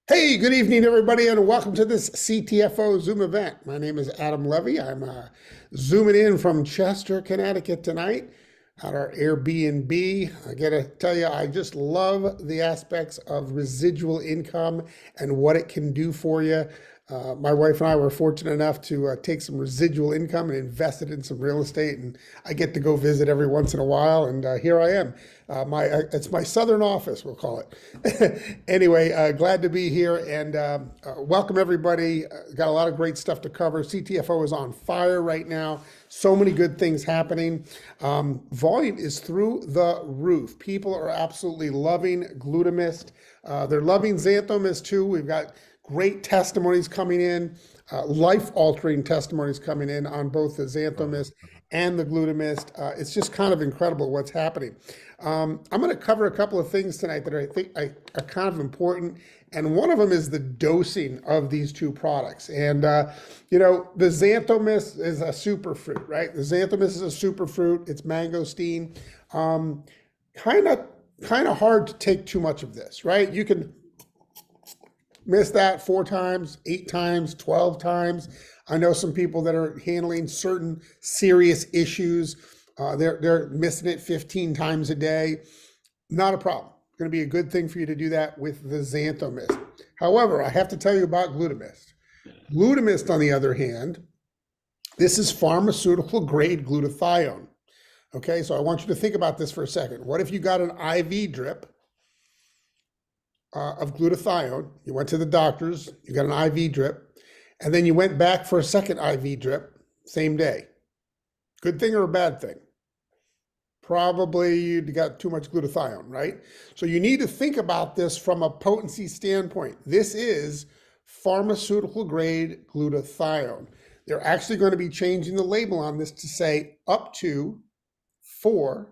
Hey, good evening, everybody, and welcome to this CTFO Zoom event. My name is Adam Levy. I'm zooming in from Chester, Connecticut tonight at our Airbnb. I gotta tell you, I just love the aspects of residual income and what it can do for you. My wife and I were fortunate enough to take some residual income and invest it in some real estate, and I get to go visit every once in a while. And here I am. It's my southern office, we'll call it. Anyway, glad to be here and welcome everybody. Got a lot of great stuff to cover. CTFO is on fire right now. So many good things happening. Volume is through the roof. People are absolutely loving Glutamist. They're loving Xanthomist too. We've got great testimonies coming in, life-altering testimonies coming in on both the Xanthomist and the Glutamist. It's just kind of incredible what's happening. I'm going to cover a couple of things tonight that I think are kind of important, and one of them is the dosing of these two products. And the Xanthomist is a superfruit, right? The Xanthomist is a superfruit. It's mangosteen. Kind of hard to take too much of this, right? You can miss that 4 times, 8 times, 12 times. I know some people that are handling certain serious issues. They're missing it 15 times a day. Not a problem. It's going to be a good thing for you to do that with the Xanthomist. However, I have to tell you about Glutamist. Glutamist, on the other hand, this is pharmaceutical grade glutathione. Okay, so I want you to think about this for a second. What if you got an IV drip of glutathione? You went to the doctors, you got an IV drip, and then you went back for a second IV drip same day. Good thing or a bad thing? Probably you got too much glutathione, right? So you need to think about this from a potency standpoint. This is pharmaceutical grade glutathione. They're actually going to be changing the label on this to say up to 4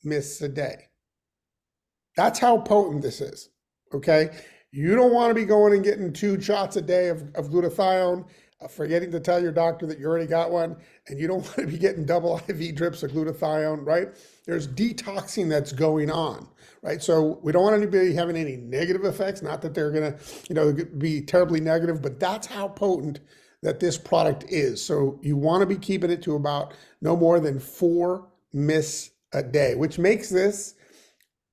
mists a day. That's how potent this is. Okay, you don't want to be going and getting 2 shots a day of glutathione, forgetting to tell your doctor that you already got one, and you don't want to be getting double IV drips of glutathione, right? There's detoxing that's going on, right? So we don't want anybody having any negative effects, not that they're going to, be terribly negative, but that's how potent that this product is. So you want to be keeping it to about no more than 4 mists a day, which makes this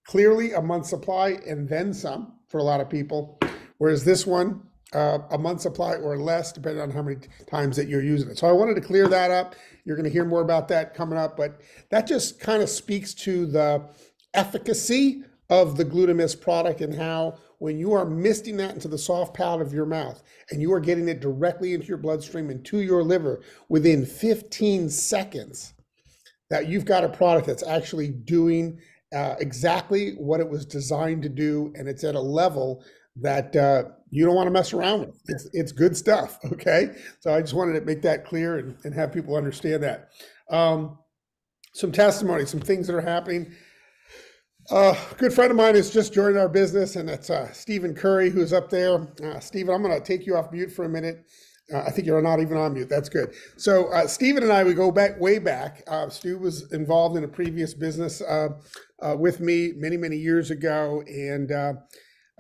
clearly a month's supply and then some for a lot of people, whereas this one, a month's supply or less, depending on how many times that you're using it. So I wanted to clear that up. You're going to hear more about that coming up, but that just kind of speaks to the efficacy of the Glutamist product and how when you are misting that into the soft palate of your mouth and you are getting it directly into your bloodstream and to your liver within 15 seconds, that you've got a product that's actually doing exactly what it was designed to do, and it's at a level that you don't want to mess around with. It's good stuff, okay? So I just wanted to make that clear and have people understand that. Some testimony, some things that are happening. A good friend of mine has just joined our business, and it's Stephen Curry, who's up there. Stephen, I'm going to take you off mute for a minute. I think you're not even on mute. That's good. So Stephen and I, we go back way back. Stu was involved in a previous business with me many, many years ago. And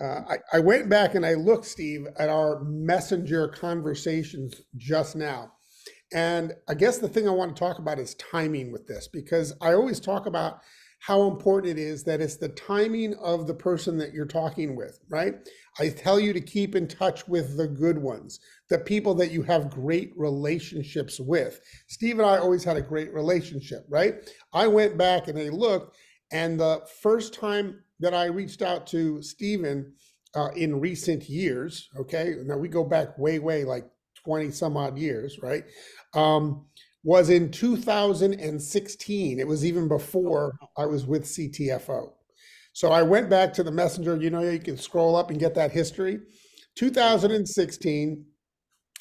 I went back and I looked, Steve, at our messenger conversations just now. And I guess the thing I want to talk about is timing with this, because I always talk about how important it is that it's the timing of the person that you're talking with, right? I tell you to keep in touch with the good ones, the people that you have great relationships with. Steve and I always had a great relationship, right? I went back and I looked, and the first time that I reached out to Stephen in recent years, okay, now we go back way, like 20 some odd years, right? Was in 2016. It was even before I was with CTFO. So I went back to the messenger. You can scroll up and get that history. 2016,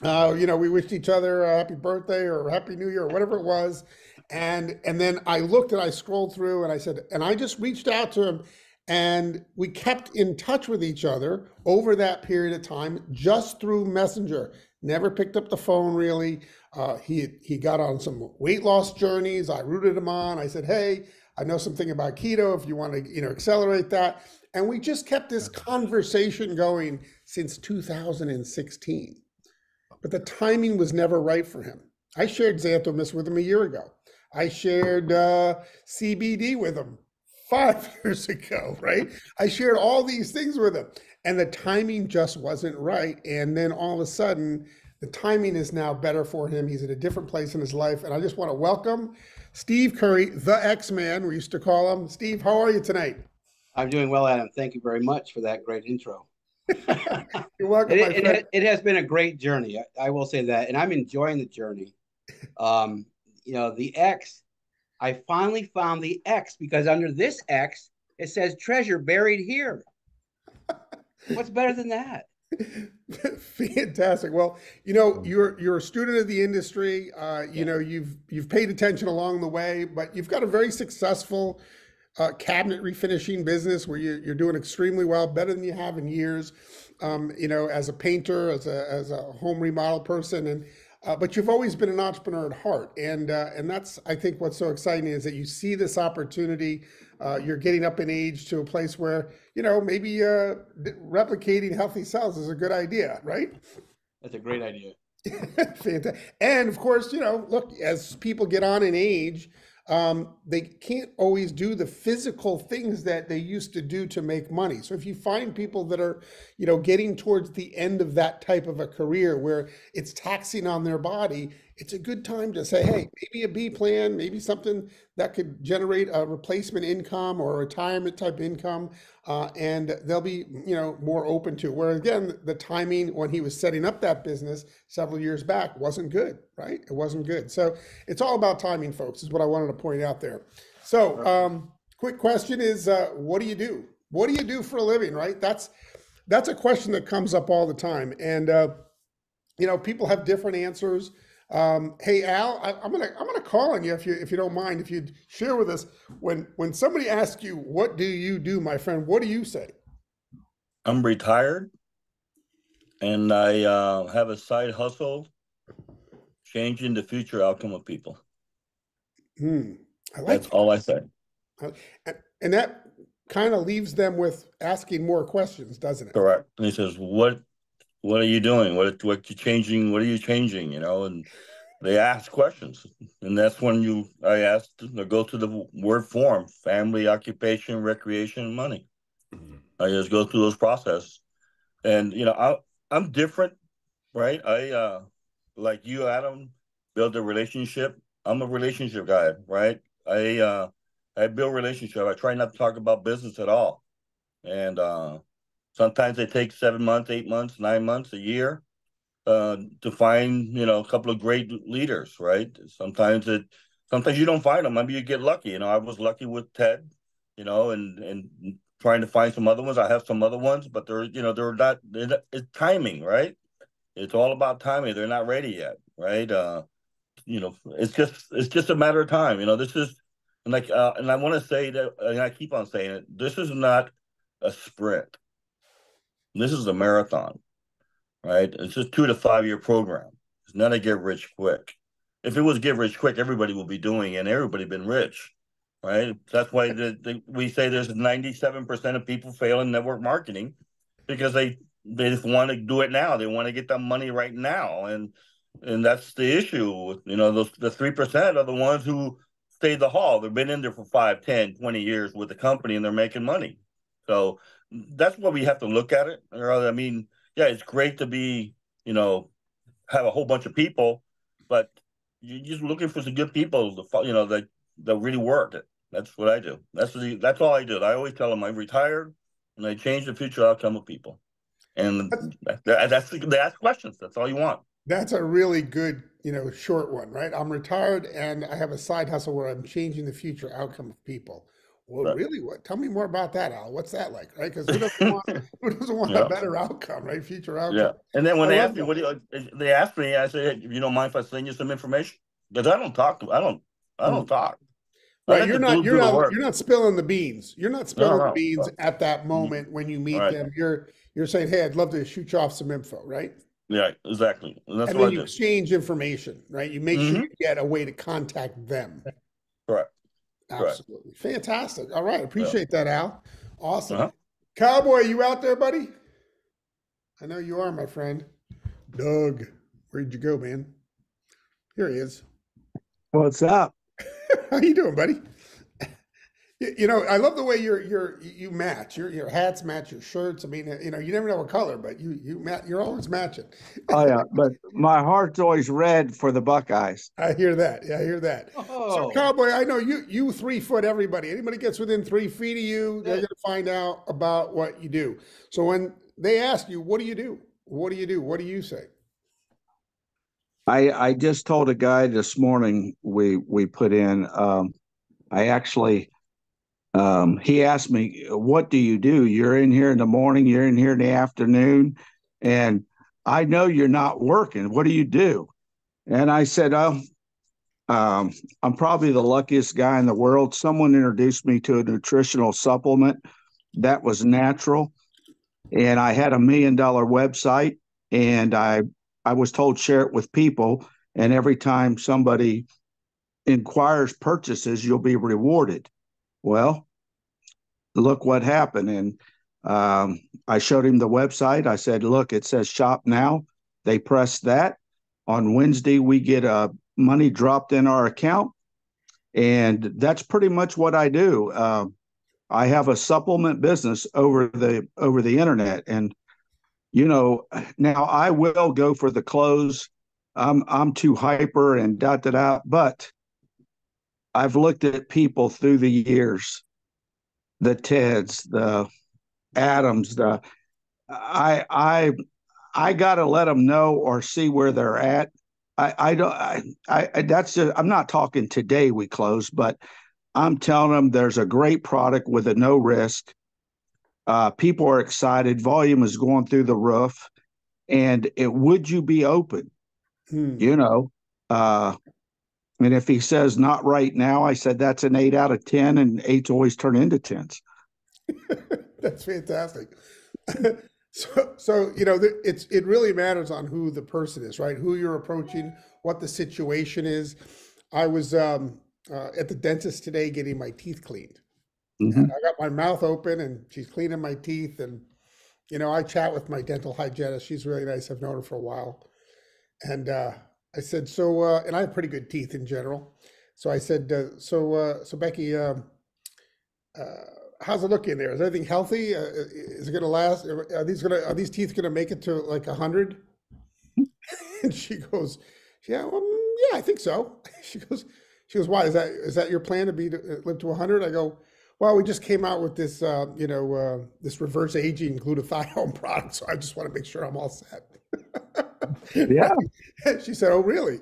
we wished each other a happy birthday or happy new year or whatever it was. And then I looked and I scrolled through and I said, and I just reached out to him, and we kept in touch with each other over that period of time just through Messenger. Never picked up the phone really. He got on some weight loss journeys. I rooted him on. I said, hey, I know something about keto if you want to, accelerate that. And we just kept this conversation going since 2016. But the timing was never right for him. I shared Xanthomist with him a year ago. I shared CBD with him 5 years ago, right? I shared all these things with him, and the timing just wasn't right. And then all of a sudden, the timing is now better for him. He's at a different place in his life. And I just want to welcome Steve Curry, the X-Man, we used to call him. Steve, how are you tonight? I'm doing well, Adam. Thank you very much for that great intro. You're welcome, my friend. It has been a great journey. I will say that. And I'm enjoying the journey. The X, I finally found the X because under this X, it says treasure buried here. What's better than that? Fantastic. Well, you're a student of the industry. You've paid attention along the way, but you've got a very successful cabinet refinishing business where you're doing extremely well, better than you have in years. As a painter, as a home remodel person, and but you've always been an entrepreneur at heart, and that's, I think, what's so exciting is that you see this opportunity. You're getting up in age to a place where maybe replicating healthy cells is a good idea, right? That's a great idea. Fantastic. And of course, look, as people get on in age, they can't always do the physical things that they used to do to make money. So if you find people that are, getting towards the end of that type of a career where it's taxing on their body, it's a good time to say, hey, maybe a B plan, maybe something that could generate a replacement income or a retirement type income, and they'll be, more open to. Where again, the timing when he was setting up that business several years back wasn't good, right? It wasn't good. So it's all about timing, folks, is what I wanted to point out there. So, quick question is, what do you do? What do you do for a living, right? That's a question that comes up all the time, and people have different answers. Hey Al, I'm gonna call on you if you don't mind, if you'd share with us when somebody asks you, what do you do, my friend, what do you say? I'm retired, and I have a side hustle, changing the future outcome of people. That's all I say. And that kind of leaves them with asking more questions, doesn't it? Correct. And he says, "What are you doing? What you changing? What are you changing?" And they ask questions, and that's when I go to the word form: family, occupation, recreation, money. I just go through those processes, and I'm different, right? I like you, Adam, build a relationship. I'm a relationship guy, right? I build relationship. I try not to talk about business at all, and sometimes they take 7 months, 8 months, 9 months, a year to find, a couple of great leaders, right? Sometimes you don't find them. Maybe you get lucky. I was lucky with Ted, and trying to find some other ones. I have some other ones, but they're not. It's timing, right? It's all about timing. They're not ready yet, right? It's just a matter of time. This is and I want to say that, and I keep on saying it. This is not a sprint. This is a marathon, right? It's a 2 to 5 year program. It's not a get rich quick. If it was get rich quick, everybody will be doing it, and everybody been rich, right? That's why we say there's 97% of people fail in network marketing because they just want to do it now. They want to get that money right now, and that's the issue. The 3% are the ones who stay the hall. They've been in there for 5, 10, 20 years with the company, and they're making money. So that's what we have to look at it. I mean, yeah, it's great to be, have a whole bunch of people, but you're just looking for some good people that really work it. That's what I do. That's all I do. I always tell them I'm retired, and I change the future outcome of people. And they ask questions. That's all you want. That's a really good, short one, right? I'm retired and I have a side hustle where I'm changing the future outcome of people. Well, right. Really, what? Tell me more about that, Al. What's that like, right? Because who doesn't want a better outcome, right? Future outcome. Yeah. And then when they ask me, they ask me, I say, hey, you don't mind if I send you some information? Because I don't talk. Right, you're not spilling the beans. You're not spilling the beans at that moment when you meet them. You're saying, hey, I'd love to shoot you off some info, right? Yeah, exactly. And that's what then you exchange information, right? You make sure you get a way to contact them. Correct. Absolutely. Fantastic. All right. Appreciate that, Al. Awesome. Cowboy, you out there, buddy? I know you are, my friend. Doug, where'd you go, man? Here he is. What's up? How you doing, buddy? You know, I love the way you match. Your hats match your shirts. I mean, you know, you never know what color, but you're always matching. Oh yeah, but my heart's always red for the Buckeyes. I hear that. Yeah, I hear that. So, Oh, Cowboy, I know you 3 foot everybody. Anybody gets within 3 feet of you, they're going to find out about what you do. So when they ask you, what do you do? What do you do? What do you say? I just told a guy this morning we put in. I actually he asked me, "What do you do? You're in here in the morning. You're in here in the afternoon, and I know you're not working. What do you do?" And I said, "Oh, I'm probably the luckiest guy in the world. Someone introduced me to a nutritional supplement that was natural, and I had $1 million website, and I was told share it with people, and every time somebody inquires purchases, you'll be rewarded." Well, look what happened. And I showed him the website. I said, "Look, it says shop now." They press that. On Wednesday, we get money dropped in our account. And that's pretty much what I do. I have a supplement business over the internet. And, you know, now I will go for the clothes. I'm too hyper and but I've looked at people through the years, the Teds, the Adams, I got to let them know or see where they're at. I'm not talking today we close, but I'm telling them there's a great product with a no risk. People are excited. Volume is going through the roof. And would you be open? You know, and if he says not right now, I said that's an 8 out of 10, and 8s always turn into 10s. That's fantastic. So you know, it really matters on who the person is, right? Who you're approaching, what the situation is. I was at the dentist today getting my teeth cleaned. Mm-hmm. And I got my mouth open, and she's cleaning my teeth. And you know, I chat with my dental hygienist. She's really nice. I've known her for a while. And I said, so, and I have pretty good teeth in general. So I said, so Becky, how's it looking there? Is everything healthy? Is it going to last? Are these teeth going to make it to like 100? And she goes, yeah, well, yeah, I think so. She goes, why is that your plan to live to 100? I go, well, we just came out with this, this reverse aging glutathione product. So I just want to make sure I'm all set. Yeah. She said, oh, really?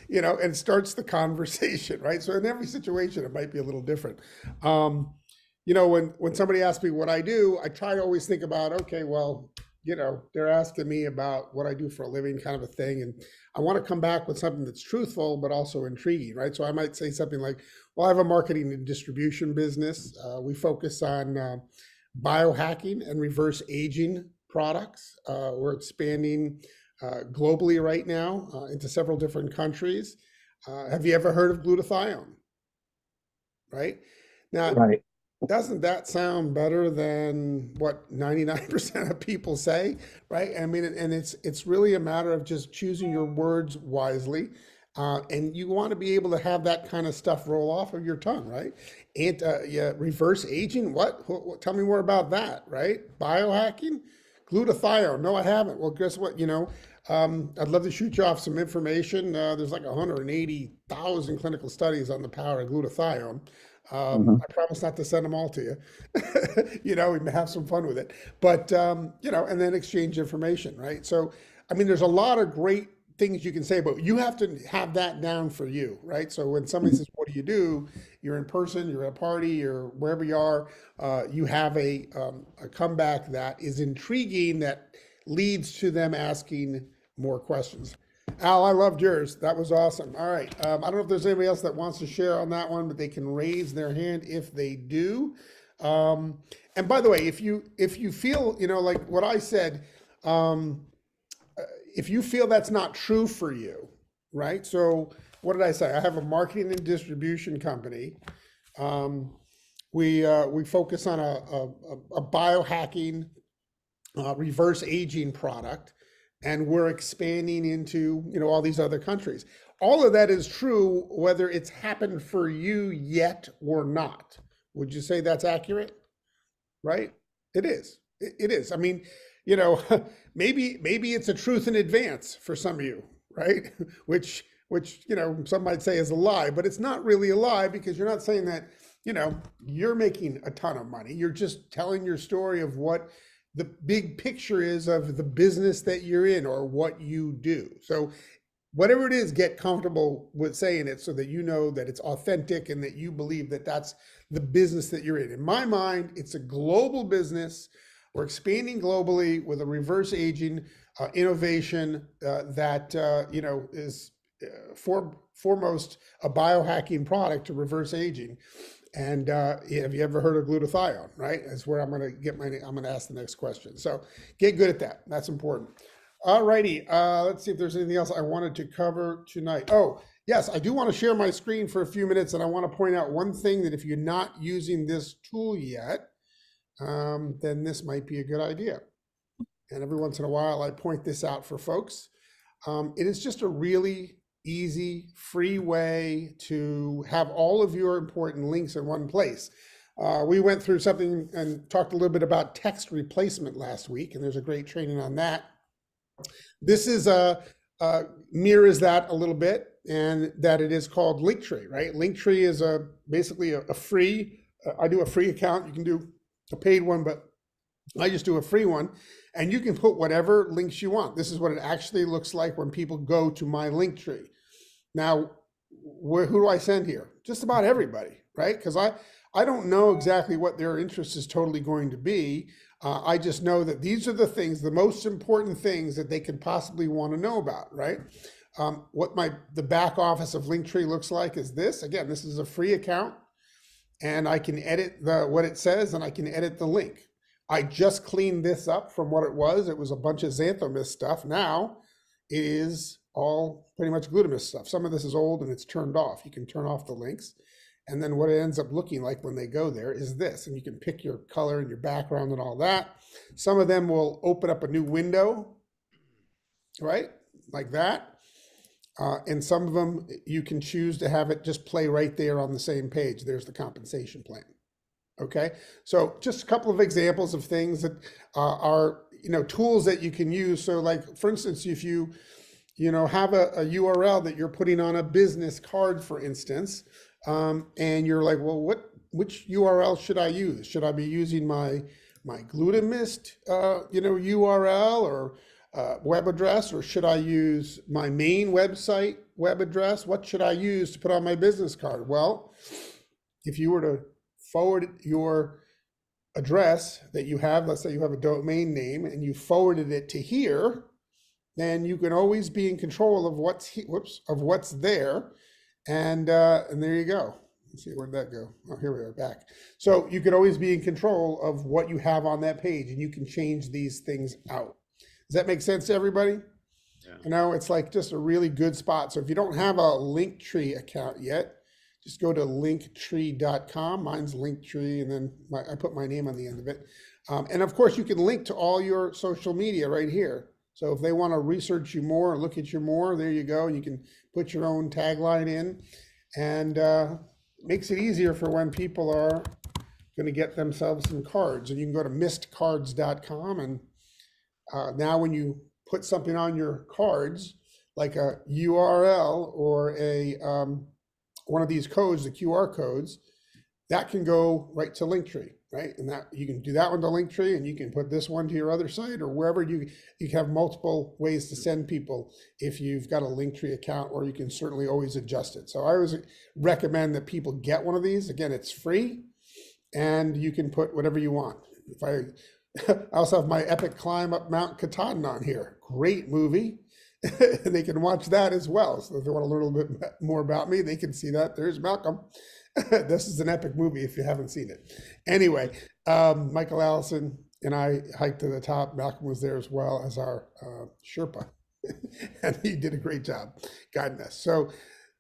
You know, and starts the conversation, right? So in every situation, it might be a little different. You know, when somebody asks me what I do, I try to always think about, okay, well, you know, they're asking me about what I do for a living, kind of a thing. And I want to come back with something that's truthful, but also intriguing, right? So I might say something like, well, I have a marketing and distribution business. We focus on biohacking and reverse aging products. We're expanding globally right now into several different countries. Have you ever heard of glutathione? Right? Now, Right. doesn't that sound better than what 99% of people say? Right? I mean, and it's really a matter of just choosing your words wisely. And you want to be able to have that kind of stuff roll off of your tongue, right? And yeah, reverse aging, what? Tell me more about that, right? Biohacking? Glutathione. No, I haven't. Well, guess what? You know, I'd love to shoot you off some information. There's like 180,000 clinical studies on the power of glutathione. Mhm. I promise not to send them all to you. You know, we may have some fun with it, but you know, and then exchange information, right? So, I mean, there's a lot of great things you can say, but you have to have that down for you, right? So when somebody says, "What do you do?" You're in person, you're at a party, you're wherever you are. You have a comeback that is intriguing, that leads to them asking more questions. Al, I loved yours. That was awesome. All right. I don't know if there's anybody else that wants to share on that one, but they can raise their hand if they do. And by the way, if you feel, you know, like what I said, if you feel that's not true for you, right? So what did I say? I have a marketing and distribution company. we focus on a biohacking reverse aging product, and we're expanding into, you know, all these other countries. All of that is true whether it's happened for you yet or not. Would you say that's accurate? Right? It is. It is. I mean, you know, maybe it's a truth in advance for some of you, right? Which you know, some might say is a lie, but it's not really a lie, because you're not saying that, you know, you're making a ton of money. You're just telling your story of what the big picture is of the business that you're in or what you do. So whatever it is, get comfortable with saying it so that you know that it's authentic and that you believe that that's the business that you're in. In my mind, it's a global business. We're expanding globally with a reverse aging innovation that you know, is foremost a biohacking product to reverse aging. And have you ever heard of glutathione? Right, that's where I'm going to ask the next question. So get good at that. That's important. All righty. Let's see if there's anything else I wanted to cover tonight. Oh, yes, I do want to share my screen for a few minutes, and I want to point out one thing, that if you're not using this tool yet, then this might be a good idea. And every once in a while, I point this out for folks. It is just a really easy, free way to have all of your important links in one place. We went through something and talked a little bit about text replacement last week, and there's a great training on that. This is mirrors that a little bit, and that it is called Linktree, right? Linktree is basically a free, I do a free account. You can do a paid one, but I just do a free one, and you can put whatever links you want. This is what it actually looks like when people go to my Linktree. Now, who do I send here? Just about everybody, right? Because I don't know exactly what their interest is totally going to be. I just know that these are the things, the most important things that they could possibly want to know about, right? What the back office of Linktree looks like is this. Again, this is a free account, and I can edit what it says, and I can edit the link. I just cleaned this up from what it was. It was a bunch of Xanthomist stuff. Now it is all pretty much Glutamist stuff. Some of this is old and it's turned off. You can turn off the links. And then what it ends up looking like when they go there is this, and you can pick your color and your background and all that. Some of them will open up a new window, right? Like that. And some of them you can choose to have it just play right there on the same page. There's the compensation plan. Okay, so just a couple of examples of things that are, you know, tools that you can use. So like, for instance, if you have a URL that you're putting on a business card, for instance, and you're like, well, which URL should I use? Should I be using my Glutamist, URL or web address, or should I use my main website web address? What should I use to put on my business card? Well, if you were to forward your address that you have, let's say you have a domain name and you forwarded it to here, then you can always be in control of what's there. And there you go. Let's see, where'd that go? Oh, here we are, back. So you could always be in control of what you have on that page, and you can change these things out. Does that make sense to everybody? Yeah. You know, it's like just a really good spot. So if you don't have a Linktree account yet, just go to linktree.com. Mine's Linktree, and then I put my name on the end of it. And of course, you can link to all your social media right here. So if they want to research you more, or look at you more, there you go. You can put your own tagline in, and makes it easier for when people are going to get themselves some cards. And you can go to missedcards.com, and now when you put something on your cards, like a URL or a one of these codes, the QR codes, that can go right to Linktree, right? And that you can do that one to Linktree, and you can put this one to your other site, or wherever you have multiple ways to send people if you've got a Linktree account, or you can certainly always adjust it. So I always recommend that people get one of these. Again, it's free, and you can put whatever you want. I also have my epic climb up Mount Katahdin on here. Great movie. And they can watch that as well. So if they want to learn a little bit more about me, they can see that. There's Malcolm. This is an epic movie if you haven't seen it. Anyway, Michael Allison and I hiked to the top. Malcolm was there as well as our Sherpa. And he did a great job guiding us. So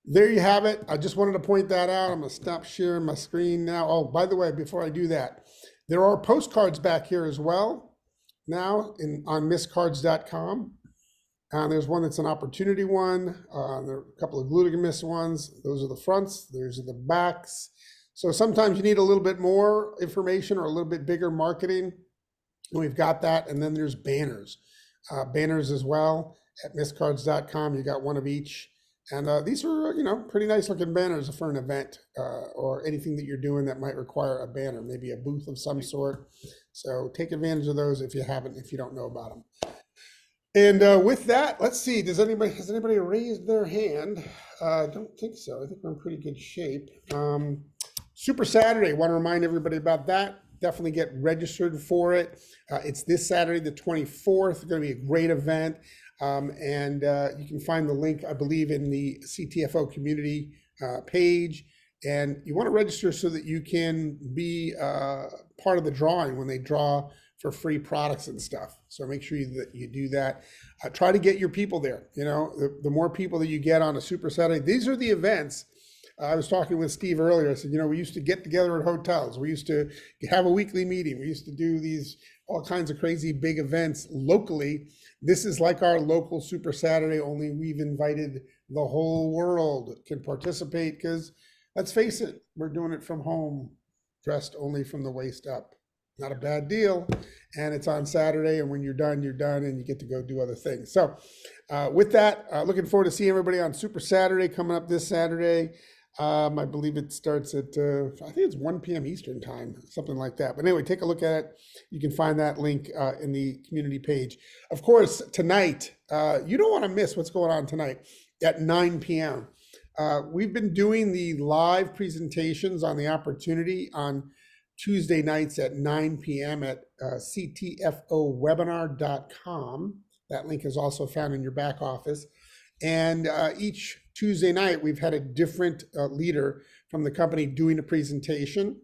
there you have it. I just wanted to point that out. I'm gonna stop sharing my screen now. Oh, by the way, before I do that, there are postcards back here as well now on misscards.com. There's one that's an opportunity one. There are a couple of glutamist ones. Those are the fronts. Those are the backs. So sometimes you need a little bit more information or a little bit bigger marketing. And we've got that. And then there's banners. Banners as well at misscards.com. You got one of each. And these are, pretty nice looking banners for an event or anything that you're doing that might require a banner, maybe a booth of some sort. So take advantage of those if you don't know about them. And with that, let's see, has anybody raised their hand? I don't think so. I think we're in pretty good shape. Super Saturday, want to remind everybody about that. Definitely get registered for it. It's this Saturday, the 24th. It's going to be a great event. And you can find the link, I believe, in the CTFO community page. And you want to register so that you can be part of the drawing when they draw for free products and stuff. So make sure that you do that. Try to get your people there. The more people that you get on a Super Saturday, these are the events. I was talking with Steve earlier. I said, we used to get together at hotels. We used to have a weekly meeting. We used to do all kinds of crazy big events locally. This is like our local Super Saturday, only we've invited the whole world can participate because let's face it, we're doing it from home, dressed only from the waist up. Not a bad deal. And it's on Saturday, and when you're done, and you get to go do other things. So with that, looking forward to seeing everybody on Super Saturday coming up this Saturday. I believe it starts at, I think it's 1 p.m. Eastern time, something like that. But anyway, take a look at it. You can find that link in the community page. Of course, tonight, you don't want to miss what's going on tonight at 9 p.m. We've been doing the live presentations on the opportunity on Tuesday nights at 9 p.m. at ctfowebinar.com. That link is also found in your back office. And each Tuesday night, we've had a different leader from the company doing a presentation.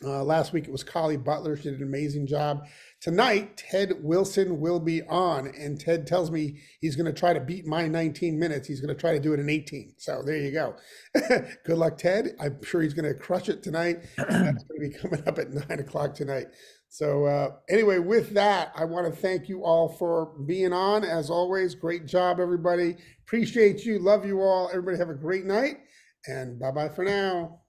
Last week, it was Collie Butler. She did an amazing job. Tonight, Ted Wilson will be on, and Ted tells me he's going to try to beat my 19 minutes. He's going to try to do it in 18. So there you go. Good luck, Ted. I'm sure he's going to crush it tonight. That's going to be coming up at 9 o'clock tonight. So anyway, with that, I want to thank you all for being on. As always, great job, everybody. Appreciate you. Love you all. Everybody have a great night, and bye-bye for now.